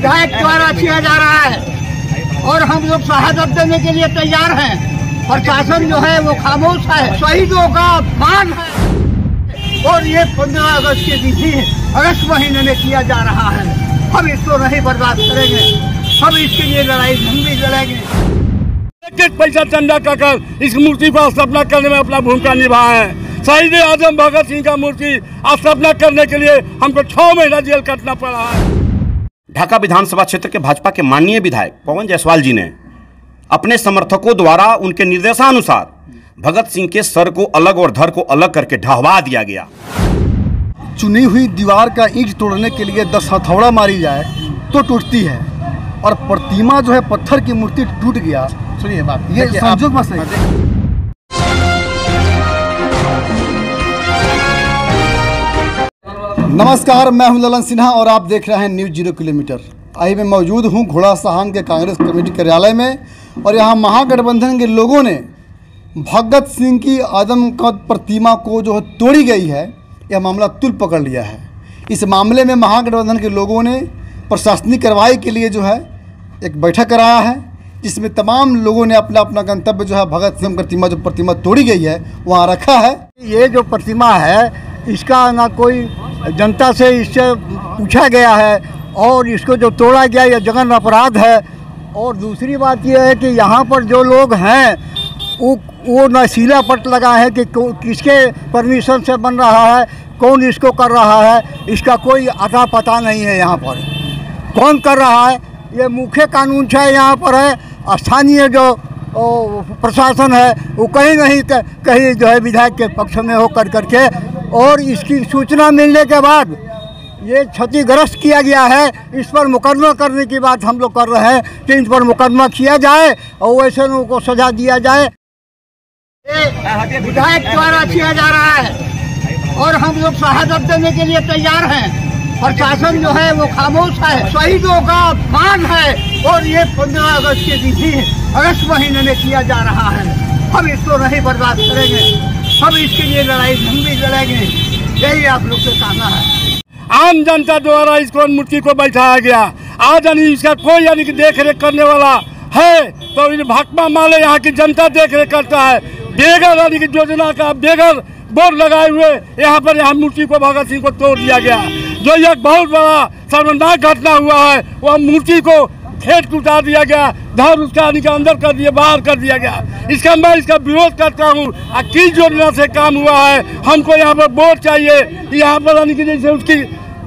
विधायक द्वारा किया जा रहा है और हम लोग शहादत देने के लिए तैयार हैं। प्रशासन जो है वो खामोश है, शहीदों का अपमान है और ये 15 अगस्त की तिथि अगस्त महीने में किया जा रहा है। हम इसको नहीं बर्बाद करेंगे, हम इसके लिए लड़ाई हम भी लड़ेंगे। एक पैसा चंदा कर इस मूर्ति को स्थापना करने में अपना भूमिका निभाए हैं। शहीद आजम भगत सिंह का मूर्ति स्थापना करने के लिए हमको 6 महीना जेल काटना पड़ा है। ढाका विधानसभा क्षेत्र के भाजपा के माननीय विधायक पवन जायसवाल जी ने अपने समर्थकों द्वारा उनके निर्देशानुसार भगत सिंह के सर को अलग और धड़ को अलग करके ढहवा दिया गया। चुनी हुई दीवार का ईंट तोड़ने के लिए 10 हथौड़ा मारी जाए तो टूटती है और प्रतिमा जो है पत्थर की मूर्ति टूट गया। सुनिए बात, ये संजोग बस है। नमस्कार, मैं हूं ललन सिन्हा और आप देख रहे हैं न्यूज़ 0 किलोमीटर। आई मैं मौजूद हूं घोड़ा सहान के कांग्रेस कमेटी कार्यालय में और यहां महागठबंधन के लोगों ने भगत सिंह की आदमकद प्रतिमा को जो तोड़ी गई है, यह मामला तुल पकड़ लिया है। इस मामले में महागठबंधन के लोगों ने प्रशासनिक कार्रवाई के लिए जो है एक बैठक कराया है, जिसमें तमाम लोगों ने अपना अपना गंतव्य जो है भगत सिंह प्रतिमा तोड़ी गई है वहाँ रखा है। ये जो प्रतिमा है इसका ना कोई जनता से इससे पूछा गया है और इसको जो तोड़ा गया यह जघन्य अपराध है। और दूसरी बात यह है कि यहाँ पर जो लोग हैं वो न सीला पट लगा है कि किसके परमिशन से बन रहा है, कौन इसको कर रहा है, इसका कोई अता पता नहीं है। यहाँ पर कौन कर रहा है ये मुख्य कानून है यहाँ पर है। स्थानीय जो प्रशासन है वो कहीं नहीं कहीं जो है विधायक के पक्ष में हो करके और इसकी सूचना मिलने के बाद ये क्षतिग्रस्त किया गया है। इस पर मुकदमा करने की बात हम लोग कर रहे हैं कि इन पर मुकदमा किया जाए और वैसे लोगों को सजा दिया जाए। विधायक द्वारा किया जा रहा है और हम लोग शहादत देने के लिए तैयार हैं। प्रशासन जो है वो खामोश है, शहीदों का अपमान है और ये 15 अगस्त की तिथि अगस्त महीने में किया जा रहा है। हम इसको नहीं बर्बाद करेंगे, हम इसके लिए लड़ाई हम भी लड़ेंगे। यही आप लोग से कहना है। आम जनता द्वारा इसको मूर्ति को बैठाया गया। आज यानी इसका कोई यानी कि देख रेख करने वाला है तो इन भाकपा माले यहाँ की जनता देख रेख करता है। बेगर यानी कि योजना का बेगर बोर्ड लगाए हुए यहाँ मूर्ति को भगत सिंह को तोड़ दिया गया। जो एक बहुत बड़ा शर्मनाक घटना हुआ है, वह मूर्ति को खेत उतार दिया गया, धर उसका अंदर कर दिया, बाहर कर दिया गया। मैं इसका विरोध करता हूँ। किस योजना से काम हुआ है, हमको यहाँ पर बोर्ड चाहिए। यहाँ पर यानी कि जैसे उसकी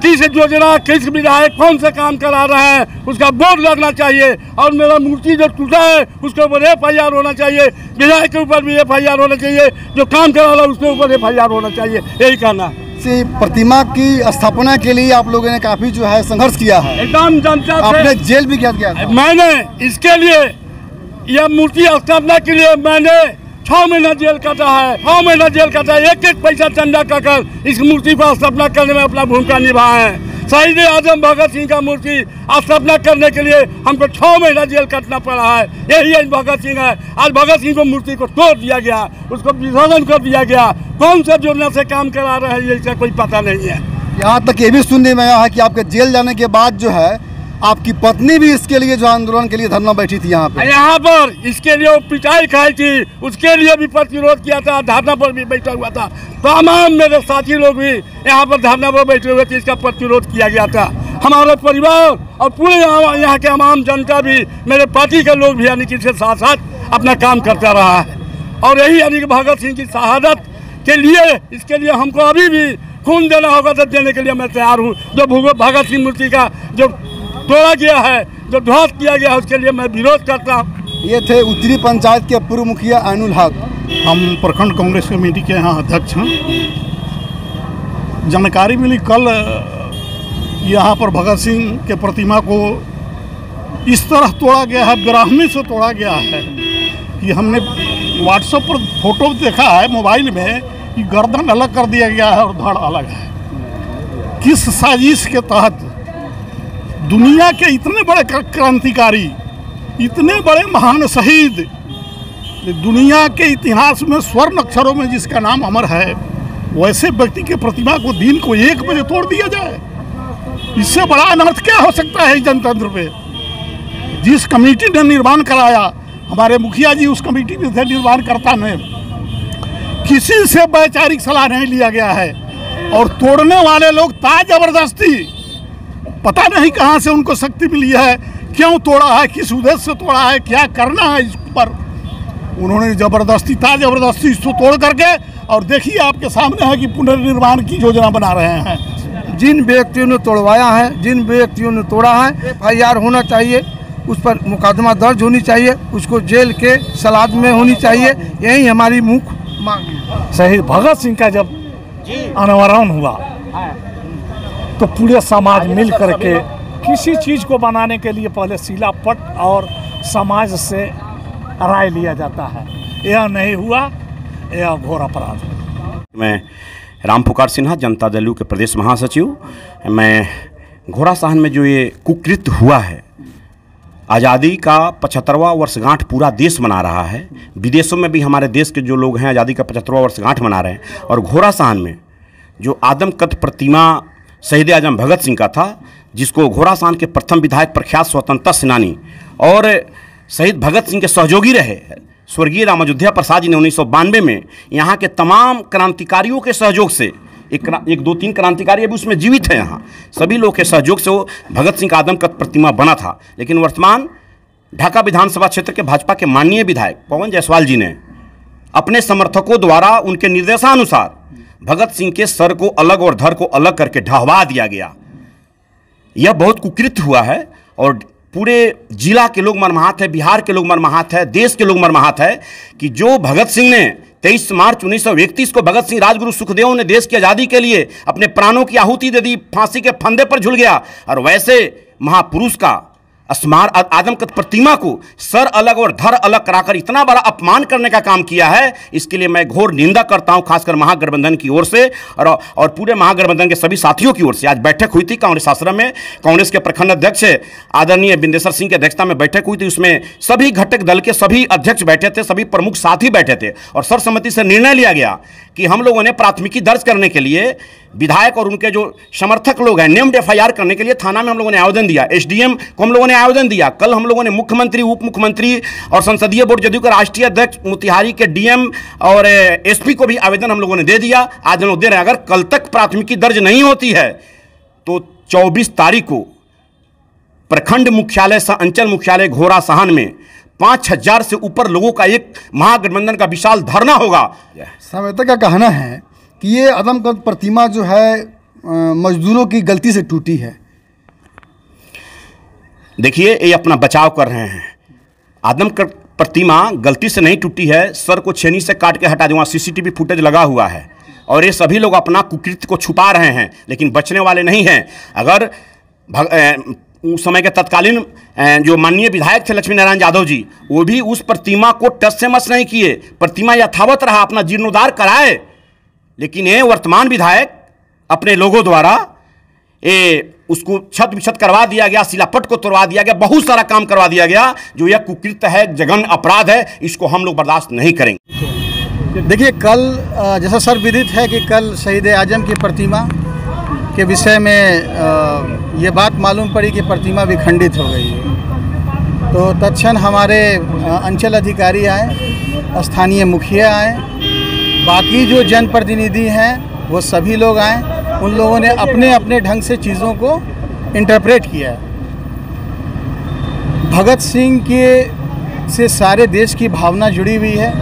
किस योजना किस विधायक कौन सा काम करा रहे हैं उसका बोर्ड लगना चाहिए और मेरा मूर्ति जो टूटा है उसके ऊपर FIR होना चाहिए, विधायक के ऊपर भी FIR होना चाहिए, जो काम करा रहा है उसके ऊपर FIR होना चाहिए। यही कहना प्रतिमा की स्थापना के लिए आप लोगों ने काफी जो है संघर्ष किया है। एकदम जनता आपने जेल भी किया था। मैंने इसके लिए यह मूर्ति स्थापना के लिए मैंने 6 महीना जेल काटा है। 6 महीना जेल काटा है। एक पैसा चंदा कर इस मूर्ति को स्थापना करने में अपना भूमिका निभाए हैं। शहीद आजम भगत सिंह का मूर्ति स्थापना करने के लिए हमको 6 महीना जेल काटना पड़ा है। यही भगत सिंह है। आज भगत सिंह को मूर्ति को तोड़ दिया गया, उसको विसर्जन कर दिया गया। कौन सा योजना से काम करा रहे हैं इसका कोई पता नहीं है। यहाँ तक ये भी सुनने में आया है कि आपके जेल जाने के बाद जो है आपकी पत्नी भी इसके लिए जो आंदोलन के लिए धरना बैठी थी यहाँ पर इसके लिए वो पिटाई खाई थी, उसके लिए भी प्रतिरोध किया था, धरना पर भी बैठा हुआ था। तमाम मेरे साथी लोग भी यहाँ पर धरना पर बैठे हुए थे, इसका प्रतिरोध किया गया था। हमारे परिवार और पूरे यहाँ के आम जनता भी, मेरे पार्टी के लोग भी यानी कि इसके साथ साथ अपना काम करता रहा है। और यही यानी कि भगत सिंह की शहादत के लिए इसके लिए हमको अभी भी खून देना होगा तो देने के लिए मैं तैयार हूँ। जो भगत सिंह मूर्ति का जो तोड़ा गया है, जो ध्वस्त किया गया है, उसके लिए मैं विरोध करता हूँ। ये थे उत्तरी पंचायत के पूर्व मुखिया आइनुल हक। हम प्रखंड कांग्रेस कमेटी के यहाँ अध्यक्ष हैं। जानकारी मिली कल यहाँ पर भगत सिंह के प्रतिमा को इस तरह तोड़ा गया है, बेरहमी से तोड़ा गया है कि हमने व्हाट्सएप पर फोटो देखा है मोबाइल में कि गर्दन अलग कर दिया गया है और धड़ अलग है। किस साजिश के तहत दुनिया के इतने बड़े क्रांतिकारी, इतने बड़े महान शहीद, दुनिया के इतिहास में स्वर्ण अक्षरों में जिसका नाम अमर है, वैसे व्यक्ति के प्रतिमा को दिन को 1 बजे तोड़ दिया जाए। इससे बड़ा अनर्थ क्या हो सकता है इस जनतंत्र पे। जिस कमेटी ने निर्माण कराया, हमारे मुखिया जी उस कमेटी में थे निर्माणकर्ता में, किसी से वैचारिक सलाह नहीं लिया गया है। और तोड़ने वाले लोग जबरदस्ती, पता नहीं कहाँ से उनको शक्ति मिली है, क्यों तोड़ा है, किस उद्देश्य से तोड़ा है, क्या करना है इस पर, उन्होंने जबरदस्ती इसको तोड़ करके, और देखिए आपके सामने है कि पुनर्निर्माण की योजना बना रहे हैं। जिन व्यक्तियों ने तोड़वाया है, जिन व्यक्तियों ने तोड़ा है, FIR होना चाहिए, उस पर मुकदमा दर्ज होनी चाहिए, उसको जेल के सलाद में होनी चाहिए। यही हमारी मुख्य मांग है। शहीद भगत सिंह का जब अनावरण हुआ तो पूरे समाज मिल करके किसी चीज़ को बनाने के लिए पहले शिलापट और समाज से राय लिया जाता है। यह नहीं हुआ, यह घोर अपराध है। मैं राम पुकार सिन्हा, जनता दल के प्रदेश महासचिव। मैं घोड़ासहन में जो ये कुकृत्य हुआ है, आज़ादी का 75वां वर्षगांठ पूरा देश मना रहा है, विदेशों में भी हमारे देश के जो लोग हैं आज़ादी का 75वां वर्षगांठ मना रहे हैं। और घोड़ासहन में जो आदमकद प्रतिमा शहीद आजम भगत सिंह का था, जिसको घोड़ासहन के प्रथम विधायक, प्रख्यात स्वतंत्रता सेनानी और शहीद भगत सिंह के सहयोगी रहे स्वर्गीय रामायोध्या प्रसाद जी ने 1992 में यहाँ के तमाम क्रांतिकारियों के सहयोग से, एक दो तीन क्रांतिकारी अभी उसमें जीवित हैं, यहाँ सभी लोग के सहयोग से वो भगत सिंह का आदमकद प्रतिमा बना था। लेकिन वर्तमान ढाका विधानसभा क्षेत्र के भाजपा के माननीय विधायक पवन जायसवाल जी ने अपने समर्थकों द्वारा उनके निर्देशानुसार भगत सिंह के सर को अलग और धड़ को अलग करके ढहवा दिया गया। यह बहुत कुकृत्य हुआ है और पूरे जिला के लोग मर्माहत है, बिहार के लोग मर्माहत है, देश के लोग मर्माहत है कि जो भगत सिंह ने 23 मार्च 1931 को भगत सिंह राजगुरु सुखदेव ने देश की आज़ादी के लिए अपने प्राणों की आहुति दे दी, फांसी के फंदे पर झुल गया, और वैसे महापुरुष का आदमकद प्रतिमा को सर अलग और धड़ अलग कराकर इतना बड़ा अपमान करने का काम किया है। इसके लिए मैं घोर निंदा करता हूं, खासकर महागठबंधन की ओर से और पूरे महागठबंधन के सभी साथियों की ओर से। आज बैठक हुई थी कांग्रेस आश्रम में, कांग्रेस के प्रखंड अध्यक्ष आदरणीय बिंदेश्वर सिंह की अध्यक्षता में बैठक हुई थी। उसमें सभी घटक दल के सभी अध्यक्ष बैठे थे, सभी प्रमुख साथी बैठे थे और सर्वसम्मति से निर्णय लिया गया कि हम लोगों ने प्राथमिकी दर्ज करने के लिए विधायक और उनके जो समर्थक लोग हैं नेम्ड FIR करने के लिए थाना में हम लोगों ने आवेदन दिया, SDM को हम लोगों ने आवेदन दिया। कल हम लोगों ने मुख्यमंत्री, उप मुख्यमंत्री और संसदीय बोर्ड जदयू के राष्ट्रीय अध्यक्ष मोतिहारी के DM और SP को भी आवेदन हम लोगों ने दे दिया। आज हम लोग दे रहे हैं। अगर कल तक प्राथमिकी दर्ज नहीं होती है तो 24 तारीख को प्रखंड मुख्यालय से अंचल मुख्यालय घोड़ासहन में 5000 से ऊपर लोगों का एक महागठबंधन का विशाल धरना होगा। संवेदक का कहना है कि ये आदमकद प्रतिमा जो है मजदूरों की गलती से टूटी है। देखिए, ये अपना बचाव कर रहे हैं। आदमकद प्रतिमा गलती से नहीं टूटी है, सर को छेनी से काट के हटा दिया, वहाँ CCTV फुटेज लगा हुआ है और ये सभी लोग अपना कुकृत्य को छुपा रहे हैं, लेकिन बचने वाले नहीं हैं। अगर उस समय के तत्कालीन जो माननीय विधायक थे लक्ष्मी नारायण यादव जी, वो भी उस प्रतिमा को टच से मस नहीं किए, प्रतिमा यथावत रहा, अपना जीर्णोद्धार कराए। लेकिन ये वर्तमान विधायक अपने लोगों द्वारा उसको छत विछत करवा दिया गया, शिलापट को तोड़वा दिया गया, बहुत सारा काम करवा दिया गया, जो यह कुकृत्य है, जघन्य अपराध है। इसको हम लोग बर्दाश्त नहीं करेंगे। देखिए, कल जैसा सर विदित है कि कल शहीद आजम की प्रतिमा के विषय में ये बात मालूम पड़ी कि प्रतिमा विखंडित हो गई है। तो तत्क्षण हमारे अंचल अधिकारी आए, स्थानीय मुखिया आए, बाकी जो जनप्रतिनिधि हैं वो सभी लोग आए। उन लोगों ने अपने अपने ढंग से चीज़ों को इंटरप्रेट किया। भगत सिंह के से सारे देश की भावना जुड़ी हुई है।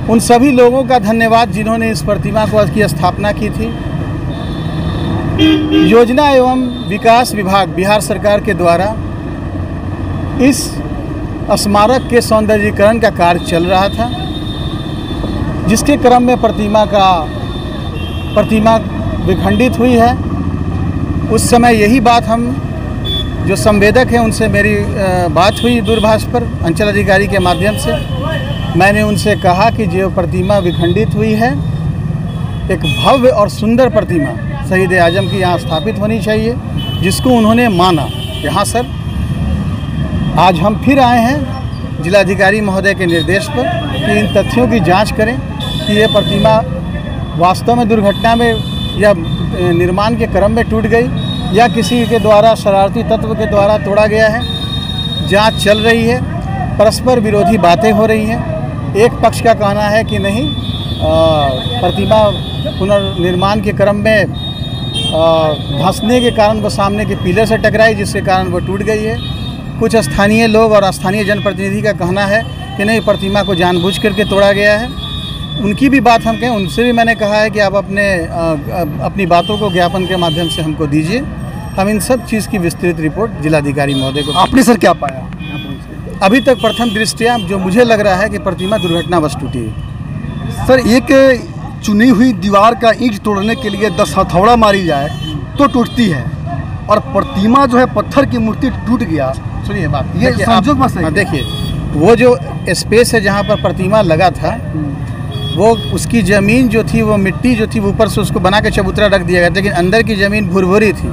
उन सभी लोगों का धन्यवाद जिन्होंने इस प्रतिमा की स्थापना की थी। योजना एवं विकास विभाग बिहार सरकार के द्वारा इस स्मारक के सौंदर्यीकरण का कार्य चल रहा था, जिसके क्रम में प्रतिमा विखंडित हुई है। उस समय यही बात हम जो संवेदक हैं उनसे मेरी बात हुई दूरभाष पर अंचल अधिकारी के माध्यम से। मैंने उनसे कहा कि जो प्रतिमा विखंडित हुई है, एक भव्य और सुंदर प्रतिमा शहीद आजम की यहाँ स्थापित होनी चाहिए, जिसको उन्होंने माना। यहाँ सर आज हम फिर आए हैं जिलाधिकारी महोदय के निर्देश पर कि इन तथ्यों की जांच करें कि ये प्रतिमा वास्तव में दुर्घटना में या निर्माण के क्रम में टूट गई या किसी के द्वारा शरारती तत्व के द्वारा तोड़ा गया है। जांच चल रही है, परस्पर विरोधी बातें हो रही हैं। एक पक्ष का कहना है कि नहीं, प्रतिमा पुनर्निर्माण के क्रम में धंसने के कारण वो सामने के पिलर से टकराई, जिसके कारण वो टूट गई है। कुछ स्थानीय लोग और स्थानीय जनप्रतिनिधि का कहना है कि नहीं, प्रतिमा को जानबूझ करके तोड़ा गया है। उनकी भी बात हम कहें, उनसे भी मैंने कहा है कि आप अपनी बातों को ज्ञापन के माध्यम से हमको दीजिए। हम इन सब चीज़ की विस्तृत रिपोर्ट जिलाधिकारी महोदय को। आपने सर क्या पाया? अभी तक प्रथम दृष्टया जो मुझे लग रहा है कि प्रतिमा दुर्घटनावश टूटी है। सर, एक चुनी हुई दीवार का ईंट तोड़ने के लिए 10 हथौड़ा मारी जाए तो टूटती है, और प्रतिमा जो है पत्थर की मूर्ति टूट गया। सुनिए बात, ये संजोग बस है। देखिए, वो जो स्पेस है जहाँ पर प्रतिमा लगा था, वो उसकी ज़मीन जो थी, वो मिट्टी जो थी, वो ऊपर से उसको बना के चबूतरा रख दिया गया, लेकिन अंदर की ज़मीन भुरभुरी थी।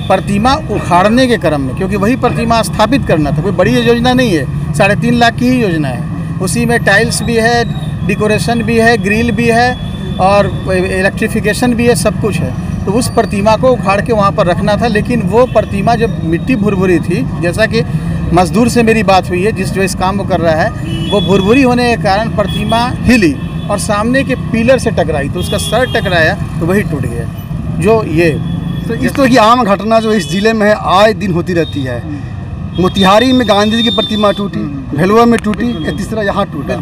प्रतिमा उखाड़ने के क्रम में, क्योंकि वही प्रतिमा स्थापित करना था, कोई बड़ी योजना नहीं है, 3.5 लाख की ही योजना है। उसी में टाइल्स भी है, डेकोरेशन भी है, ग्रिल भी है और इलेक्ट्रिफिकेशन भी है, सब कुछ है। तो उस प्रतिमा को उखाड़ के वहाँ पर रखना था, लेकिन वो प्रतिमा जब मिट्टी भुरभुरी थी, जैसा कि मजदूर से मेरी बात हुई है जो इस काम को कर रहा है, वो भुरभुरी होने के कारण प्रतिमा हिली और सामने के पिलर से टकराई, तो उसका सर टकराया तो वही टूट गया। जो ये तो इस तरह की आम घटना जो इस जिले में है आए दिन होती रहती है। मोतिहारी में गांधी जी की प्रतिमा टूटी, भेलुआ में टूटी, या तीसरा यहाँ टूटा।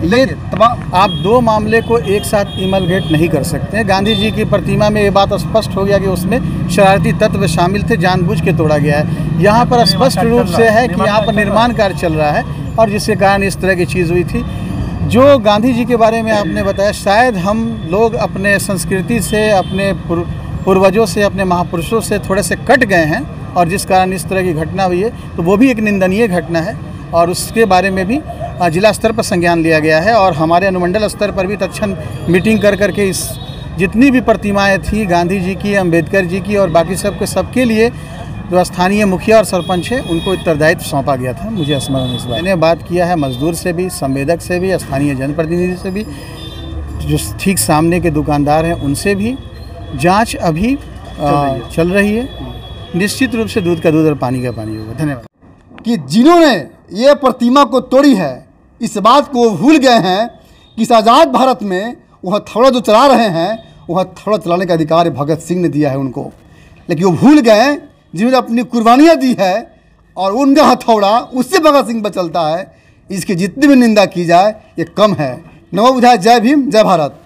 ये तमाम आप दो मामले को एक साथ इमलगेट नहीं कर सकते हैं। गांधी जी की प्रतिमा में ये बात स्पष्ट हो गया कि उसमें शरारती तत्व शामिल थे, जानबूझ के तोड़ा गया है। यहाँ पर स्पष्ट रूप से है कि यहाँ पर निर्माण कार्य चल रहा है और जिसके कारण इस तरह की चीज़ हुई थी। जो गांधी जी के बारे में आपने बताया, शायद हम लोग अपने संस्कृति से, अपने पूर्वजों से, अपने महापुरुषों से थोड़े से कट गए हैं और जिस कारण इस तरह की घटना हुई है, तो वो भी एक निंदनीय घटना है और उसके बारे में भी जिला स्तर पर संज्ञान लिया गया है। और हमारे अनुमंडल स्तर पर भी तत्क्षण मीटिंग कर करके इस जितनी भी प्रतिमाएं थी गांधी जी की, अंबेडकर जी की और बाकी सबके लिए जो स्थानीय मुखिया और सरपंच है उनको उत्तरदायित्व सौंपा गया था। मुझे स्मरण इस बात, मैंने बात किया है मजदूर से भी, संवेदक से भी, स्थानीय जनप्रतिनिधि से भी, जो ठीक सामने के दुकानदार हैं उनसे भी। जांच अभी चल रही है। निश्चित रूप से दूध का दूध और पानी का पानी होगा। धन्यवाद। कि जिन्होंने ये प्रतिमा को तोड़ी है, इस बात को भूल गए हैं कि इस आज़ाद भारत में वह हथौड़ा जो चला रहे हैं, वह हथौड़ा चलाने का अधिकार भगत सिंह ने दिया है उनको। लेकिन वो भूल गए जिन्होंने अपनी कुर्बानियाँ दी है और उनका हथौड़ा उससे भगत सिंह पर चलता है। इसकी जितनी भी निंदा की जाए ये कम है। नमो बुधाय। जय भीम, जय भारत।